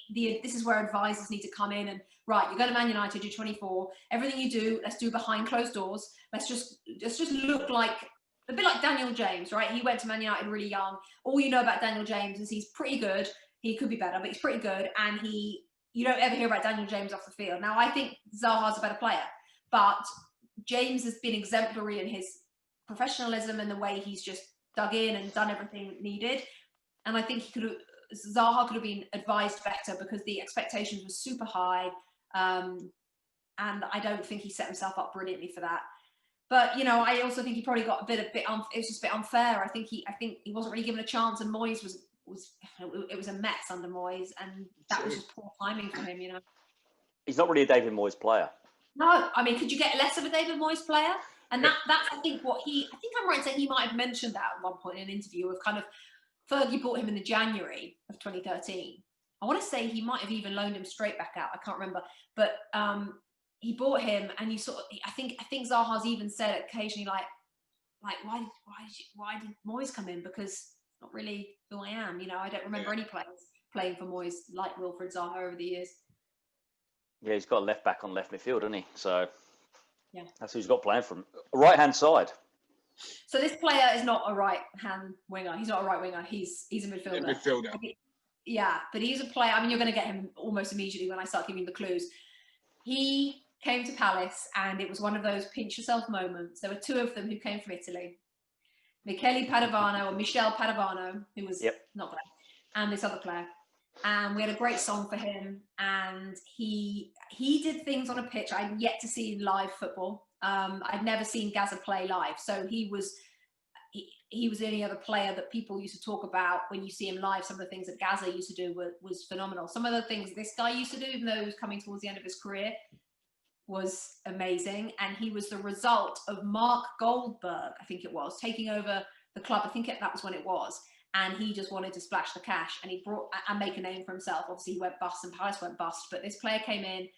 This is where advisors need to come in and, right, you're going to Man United, you're 24. Everything you do, let's do behind closed doors. Let's just look like a bit like Daniel James, right? He went to Man United really young. All you know about Daniel James is he's pretty good. He could be better, but he's pretty good. And you don't ever hear about Daniel James off the field. Now, I think Zaha's a better player, but James has been exemplary in his professionalism and the way he's just dug in and done everything needed. And I think Zaha could have been advised better, because the expectations were super high. And I don't think he set himself up brilliantly for that. But, I also think he probably got it was just a bit unfair. I think he wasn't really given a chance, and Moyes it was a mess under Moyes, and that was just poor timing for him, He's not really a David Moyes player. No, I mean, could you get less of a David Moyes player? And that's, I think, I think I'm right in saying he might have mentioned that at one point in an interview of kind of, Fergie bought him in the January of 2013. I want to say he might have even loaned him straight back out. I can't remember. But he bought him, and I think Zaha's even said occasionally, like why did Moyes come in? Because not really who I am, I don't remember any players playing for Moyes like Wilfried Zaha over the years. Yeah, he's got a left back on left midfield, hasn't he? So yeah, that's who he's got playing from right hand side. So this player is not a right hand winger. He's not a right winger. He's a midfielder. Midfielder. Yeah, but he's a player. I mean, you're going to get him almost immediately when I start giving the clues. He came to Palace, and it was one of those pinch yourself moments. There were two of them who came from Italy. Michele Padovano, or Michel Padovano, who was not bad, and this other player. And we had a great song for him, and he did things on a pitch I'd yet to see in live football. I'd never seen Gaza play live, so he was the only other player that people used to talk about when you see him live. Some of the things that Gaza used to do was phenomenal. Some of the things this guy used to do, even though he was coming towards the end of his career, was amazing. And he was the result of Mark Goldberg, I think it was, taking over the club. I think that was when it was. And he just wanted to splash the cash, and he brought and make a name for himself. Obviously, he went bust and Palace went bust, but this player came in,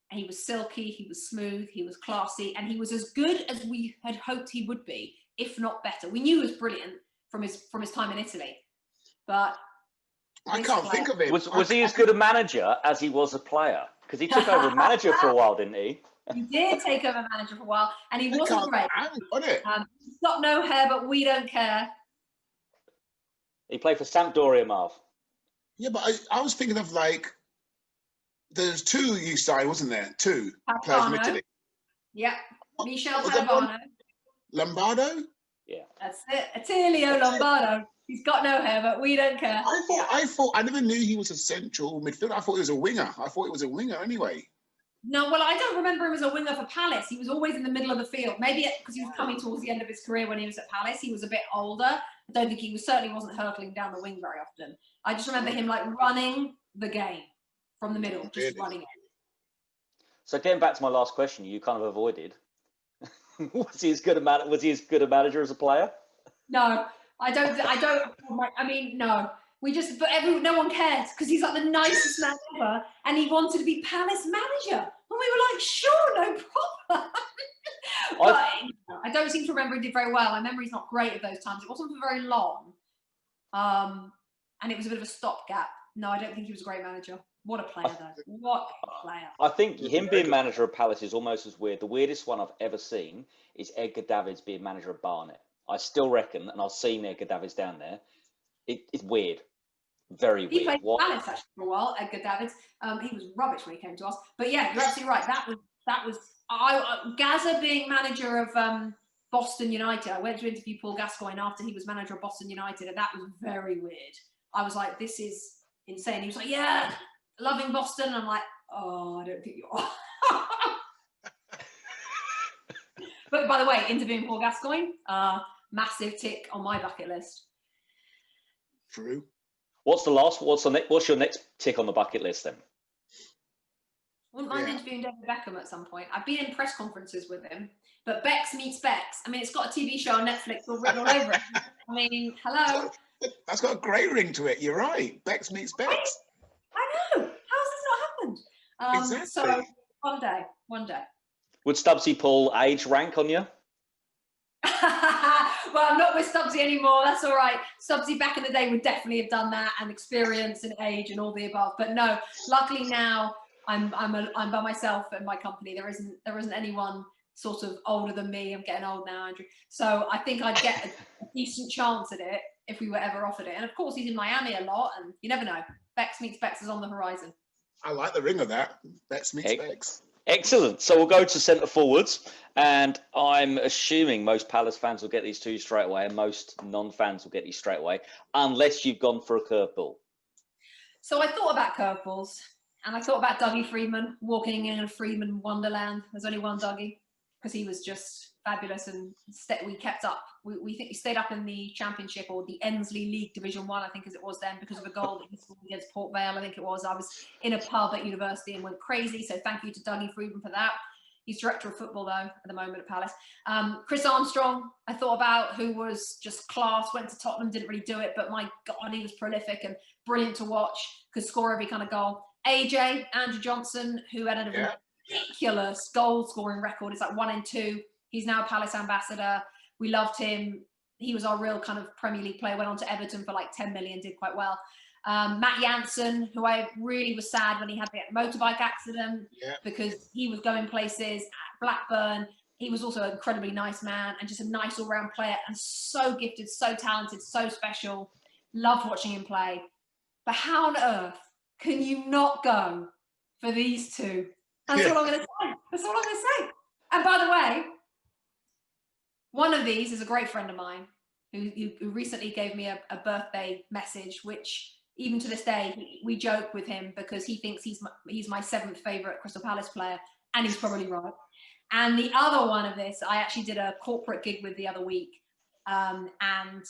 and he was silky, he was smooth, he was classy, and he was as good as we had hoped he would be, if not better. We knew he was brilliant from his time in Italy, but I can't think of it. Was he as good a manager as he was a player? Because he took over manager for a while, didn't he? He did take over manager for a while, and he wasn't great. He's got no hair, but we don't care. He played for Sampdoria, Marv. Yeah, but I was thinking of there's two you signed, wasn't there? Two players from Italy. Yeah, Michel Padovano. Lombardo? Yeah. That's it. Attilio Lombardo. He's got no hair, but we don't care. I never knew he was a central midfielder. I thought he was a winger. Anyway. No, well, I don't remember him as a winger for Palace. He was always in the middle of the field. Maybe because he was coming towards the end of his career when he was at Palace. He was a bit older. I don't think he certainly wasn't hurtling down the wing very often. I just remember him like running the game from the middle, just running it. So getting back to my last question, you kind of avoided. Was he as good a manager as a player? No, I don't. I mean, no. No one cared because he's like the nicest man ever, and he wanted to be Palace manager, and we were like, sure, no problem. But I don't seem to remember he did very well. My memory's not great at those times. It wasn't for very long, and it was a bit of a stopgap. No, I don't think he was a great manager. What a player, though. What a player. I think him being manager of Palace is almost as weird. The weirdest one I've ever seen is Edgar Davids being manager of Barnet. I still reckon, and I've seen Edgar Davids down there, it's weird. Very weird. He played for Palace actually for a while, Edgar Davids. He was rubbish when he came to us. But yeah, you're absolutely right. That was Gazza being manager of Boston United. I went to interview Paul Gascoigne after he was manager of Boston United, and that was very weird. I was like, this is insane. He was like, yeah, loving Boston. I'm like, oh, I don't think you are. But by the way, interviewing Paul Gascoigne, massive tick on my bucket list. True. What's your next tick on the bucket list then? Wouldn't mind interviewing David Beckham at some point. I've been in press conferences with him, but Bex meets Bex. I mean, it's got a TV show on Netflix all written all over it. I mean, hello. That's got a great ring to it. You're right. Bex meets Bex. I know. How has this not happened? Exactly. So one day. Would Stubbsy pull age rank on you? Well, I'm not with Stubbsy anymore. That's all right. Stubbsy back in the day would definitely have done that, and experience and age and all the above. But no, luckily now I'm by myself in my company. There isn't anyone sort of older than me. I'm getting old now, Andrew. So I think I'd get a decent chance at it if we were ever offered it. And of course, he's in Miami a lot, and you never know. Bex meets Bex is on the horizon. I like the ring of that. Bex meets Bex. Excellent. So we'll go to centre forwards, and I'm assuming most Palace fans will get these two straight away, and most non-fans will get these straight away, unless you've gone for a curveball. So I thought about curveballs, and I thought about Dougie Freedman walking in a Freedman wonderland. There's only one Dougie, because he was just fabulous, and we kept up. We think we stayed up in the Championship, or the Ensley League Division 1, I think as it was then, because of a goal that he scored against Port Vale, I think it was. I was in a pub at university and went crazy, so thank you to Dougie Freedman for that. He's director of football, though, at the moment at Palace. Chris Armstrong, I thought about, who was just class, went to Tottenham, didn't really do it, but my God, he was prolific and brilliant to watch, could score every kind of goal. AJ, Andrew Johnson, who had a ridiculous goal-scoring record. It's like 1 and 2. He's now a Palace ambassador. We loved him. He was our real kind of Premier League player. Went on to Everton for like 10 million, did quite well. Matt Jansen, who I really was sad when he had the motorbike accident, because he was going places at Blackburn. He was also an incredibly nice man and just a nice all-round player, and so gifted, so talented, so special. Loved watching him play. But how on earth can you not go for these two? That's all I'm going to say. That's all I'm going to say. And by the way, one of these is a great friend of mine who recently gave me a birthday message, which even to this day, we joke with him because he thinks he's my 7th favourite Crystal Palace player, and he's probably right. And the other one of this, I actually did a corporate gig with the other week, and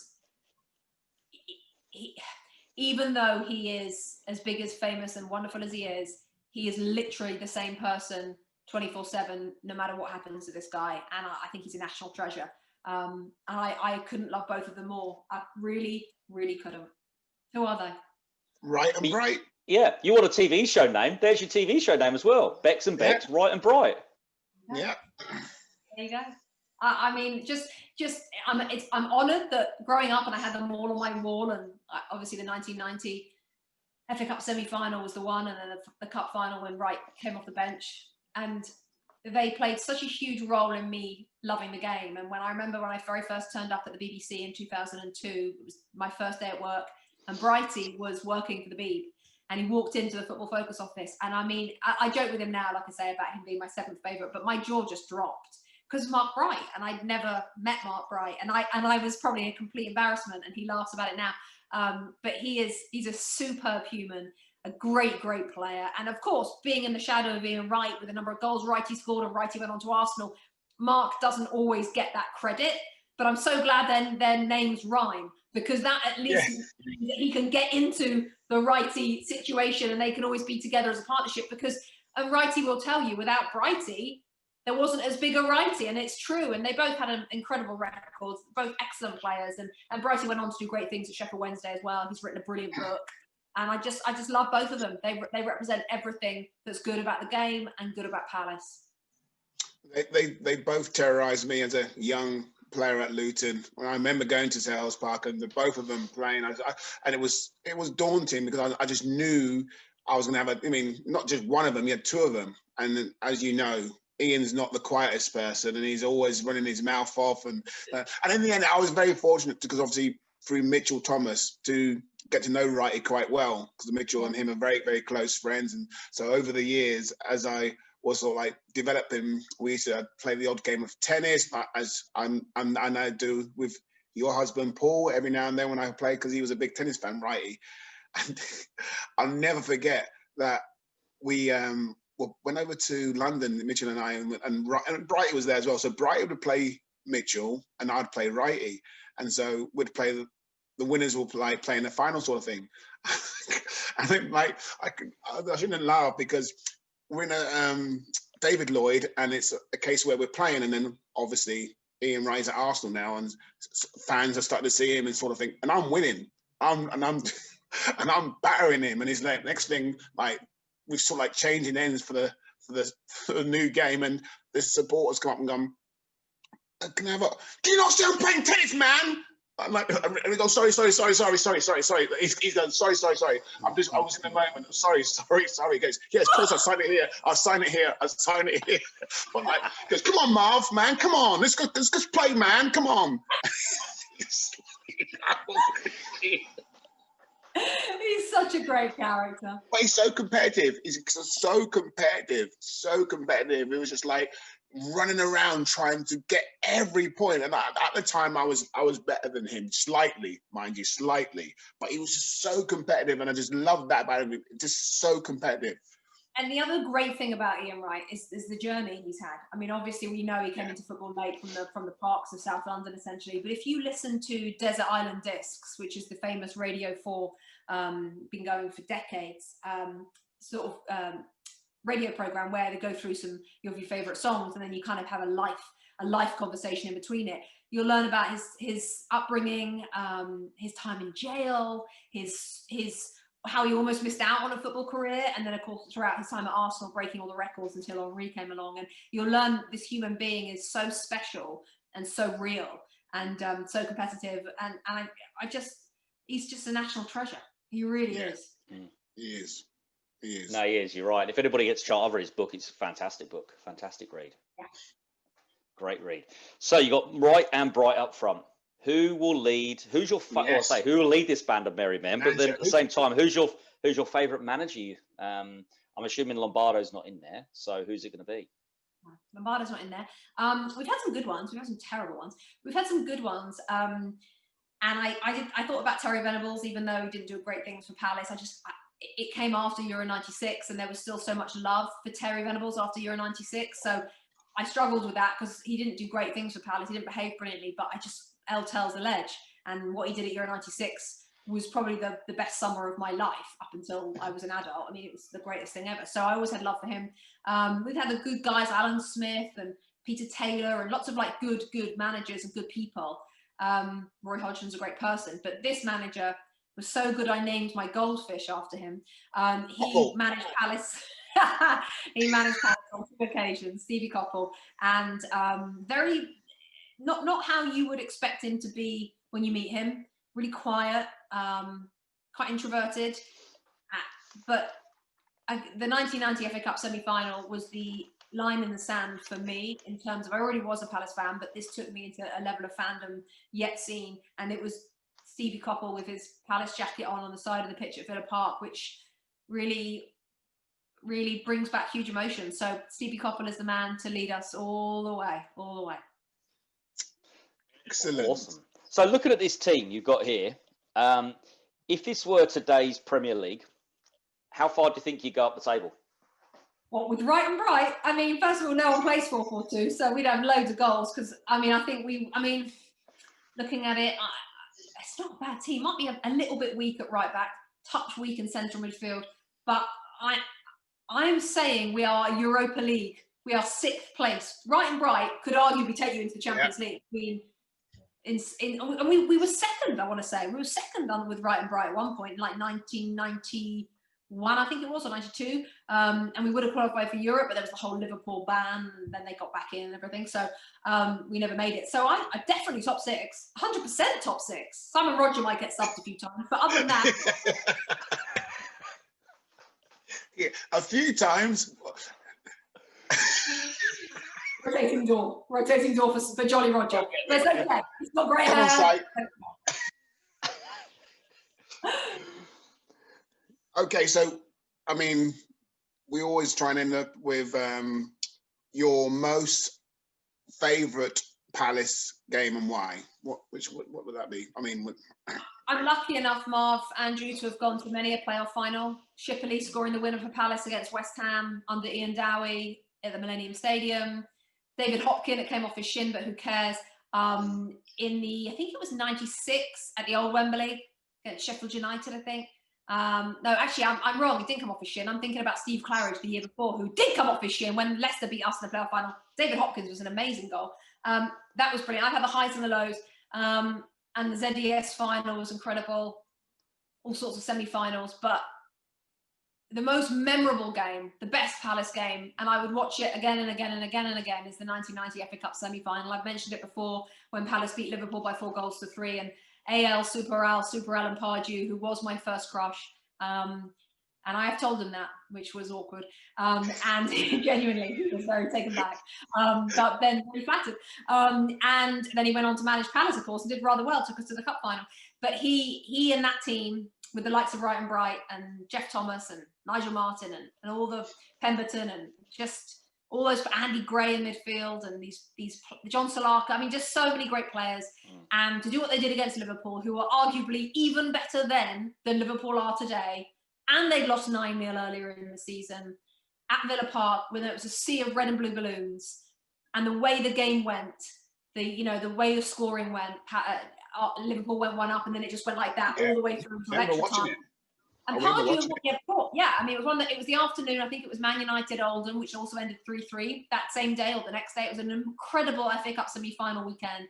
even though he is as big, as famous and wonderful as he is literally the same person 24/7, no matter what happens to this guy. And I think he's a national treasure. And I couldn't love both of them more. I really, really couldn't. Who are they? Right and Bright. Yeah, you want a TV show name? There's your TV show name as well. Bex and Bex, Right and Bright. Yeah. There you go. I mean, I'm honoured that growing up and I had them all on my wall, and obviously the 1990 FA Cup semi-final was the one, and then the cup final when Wright came off the bench, and they played such a huge role in me loving the game. And when I remember when I very first turned up at the BBC in 2002, it was my first day at work, and Brighty was working for the Beeb, and he walked into the Football Focus office, and I mean, I joke with him now, like I say, about him being my 7th favourite, but my jaw just dropped, because Mark Bright, and I'd never met Mark Bright, and I was probably a complete embarrassment, and he laughs about it now. But he's a superb human, a great player, and of course, being in the shadow of Ian Wright with a number of goals Wrighty scored and Wrighty went on to Arsenal, Mark doesn't always get that credit. But I'm so glad then their names rhyme, because that at least means that he can get into the Wrighty situation and they can always be together as a partnership. Because Wrighty will tell you, without Brighty, there wasn't as big a Wrighty, and it's true. And they both had an incredible record, both excellent players. And Brighty went on to do great things at Sheffield Wednesday as well. He's written a brilliant book. And I just love both of them. They represent everything that's good about the game and good about Palace. They both terrorised me as a young player at Luton. When I remember going to Selhurst Park and both of them playing, and it was daunting, because I just knew I was going to have not just one of them, you had two of them. And as you know, Ian's not the quietest person, and he's always running his mouth off. And in the end, I was very fortunate because obviously through Mitchell Thomas to get to know Wrighty quite well, because Mitchell and him are very, very close friends. And so over the years, as I was sort of like developing, we used to play the odd game of tennis, as and I do with your husband Paul every now and then when I play, because he was a big tennis fan, Wrighty. And I'll never forget that we went over to London, Mitchell and I, and Wrighty was there as well. So Wrighty would play Mitchell and I'd play Wrighty, and so we'd play. The winners will play in the final, sort of thing. I think I shouldn't laugh, because we're in David Lloyd, and it's a case where we're playing, and then obviously Ian Wright's at Arsenal now, and fans are starting to see him and sort of thing. And I'm winning, and I'm battering him, and he's like, next thing, like we're sort of like changing ends for the new game, and the supporters come up and gone, "Can I have a? Do you not see I'm playing tennis, man?" I'm like, and he goes, sorry. He's going, sorry. I was in the moment. Sorry. He goes, yes, of course, I'll sign it here. But like, he goes, come on, Marv, man, come on. Let's go play, man. Come on. He's such a great character. But he's so competitive. He's so competitive. It was just like running around trying to get every point. And at the time, I was better than him, slightly, mind you, slightly. But he was just so competitive, and I just loved that about him. Just so competitive. And the other great thing about Ian Wright is the journey he's had. I mean, obviously, we know he came into football late from the parks of South London, essentially. But if you listen to Desert Island Discs, which is the famous Radio 4, been going for decades, radio program where they go through some of your favorite songs, and then you kind of have a life conversation in between it. You'll learn about his upbringing, his time in jail, his how he almost missed out on a football career, and then of course throughout his time at Arsenal breaking all the records until Henry came along. And you'll learn this human being is so special and so real and so competitive, and he's just a national treasure. He really is. He is. No, he is. You're right. If anybody gets over his book, it's a fantastic book. Fantastic read. Yeah. Great read. So you got Wright and Bright up front. Who will lead? Who will lead this band of merry men? But then at the same time, who's your favourite manager? I'm assuming Lombardo's not in there. So who's it going to be? Lombardo's not in there. We've had some good ones. We've had some terrible ones. We've had some good ones. And I thought about Terry Venables, even though he didn't do great things for Palace. It came after Euro 96, and there was still so much love for Terry Venables after Euro 96. So I struggled with that because he didn't do great things for Palace. He didn't behave brilliantly, but L tells the ledge. And what he did at Euro 96 was probably the best summer of my life up until I was an adult. I mean, it was the greatest thing ever. So I always had love for him. We've had the good guys, Alan Smith and Peter Taylor, and lots of like good managers and good people. Roy Hodgson's a great person, but this manager was so good I named my goldfish after him. He managed Palace. He managed Palace on 2 occasions, Stevie Coppell, and very not how you would expect him to be when you meet him. Really quiet, quite introverted, but the 1990 FA Cup semi-final was the line in the sand for me in terms of I already was a Palace fan, but this took me into a level of fandom yet seen, and it was Stevie Coppell with his Palace jacket on the side of the pitch at Villa Park, which really really brings back huge emotions. So Stevie Coppell is the man to lead us all the way, all the way. Excellent. Awesome. So looking at this team you've got here, if this were today's Premier League, how far do you think you go up the table? What, with Right and Bright? I mean, first of all, no one plays 4-4-2, so we'd have loads of goals because, looking at it, it's not a bad team. Might be a little bit weak at right back, touch weak in central midfield, but I'm saying we are Europa League. We are 6th place. Right and Bright could arguably take you into the Champions League. We were second, I want to say. We were second with Right and Bright at one point, like 1991, I think it was, or 92. And we would have qualified for Europe, but there was the whole Liverpool ban, and then they got back in and everything. So we never made it. So I definitely top 6, 100% top 6. Simon Roger might get subbed a few times, but other than that. Yeah, a few times. Rotating door for Jolly Roger. But it's okay. It's not great. Okay, so I mean, we always try and end up with your most favourite Palace game and why. What would that be? I mean, I'm lucky enough, Marv, Andrew, to have gone to many a playoff final. Shipley scoring the winner for Palace against West Ham under Ian Dowie at the Millennium Stadium. David Hopkin, it came off his shin, but who cares? I think it was 96 at the old Wembley against Sheffield United, I think. No, actually, I'm wrong. He didn't come off his shin. I'm thinking about Steve Claridge the year before, who did come off his shin when Leicester beat us in the playoff final. David Hopkins was an amazing goal. That was brilliant. I've had the highs and the lows. And the ZDS final was incredible. All sorts of semi-finals. But the most memorable game, the best Palace game, and I would watch it again and again and again and again, is the 1990 FA Cup semi-final. I've mentioned it before when Palace beat Liverpool by 4-3. And AL, Super Alan Pardew, who was my first crush. And I have told him that, which was awkward. And genuinely, he was very taken back. But then very flattered. And then he went on to manage Palace, of course, and did rather well, took us to the cup final. But he and that team, with the likes of Right and Bright and Jeff Thomas and Nigel Martin and all the Pemberton and just all those, Andy Gray in midfield and these John Solaka, I mean, just so many great players. And to do what they did against Liverpool, who are arguably even better then than Liverpool are today, and they'd lost 9-0 earlier in the season at Villa Park when it was a sea of red and blue balloons, and the way the game went, the way the scoring went, Liverpool went one up and then it just went like that all the way through until extra time. And Pardew, it was the afternoon. I think it was Man United Oldham, which also ended 3-3 that same day or the next day. It was an incredible FA Cup semi-final weekend,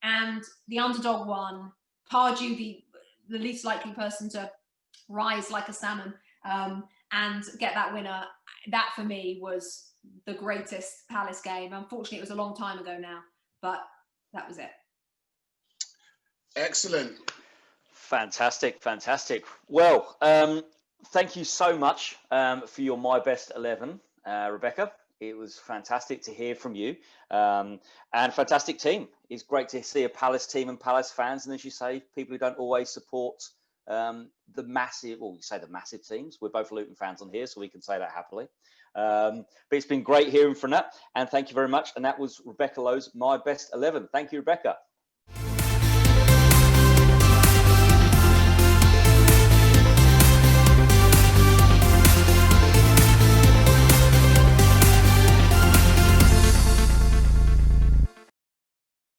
and the underdog won. Pardew, the least likely person to rise like a salmon and get that winner. That for me was the greatest Palace game. Unfortunately, it was a long time ago now, but that was it. Excellent. Fantastic. Well, thank you so much for your My Best 11, Rebecca. It was fantastic to hear from you, and fantastic team. It's great to see a Palace team and Palace fans, and as you say, people who don't always support the massive teams. We're both Luton fans on here, so we can say that happily. But it's been great hearing from that, and thank you very much. And that was Rebecca Lowe's My Best 11. Thank you, Rebecca.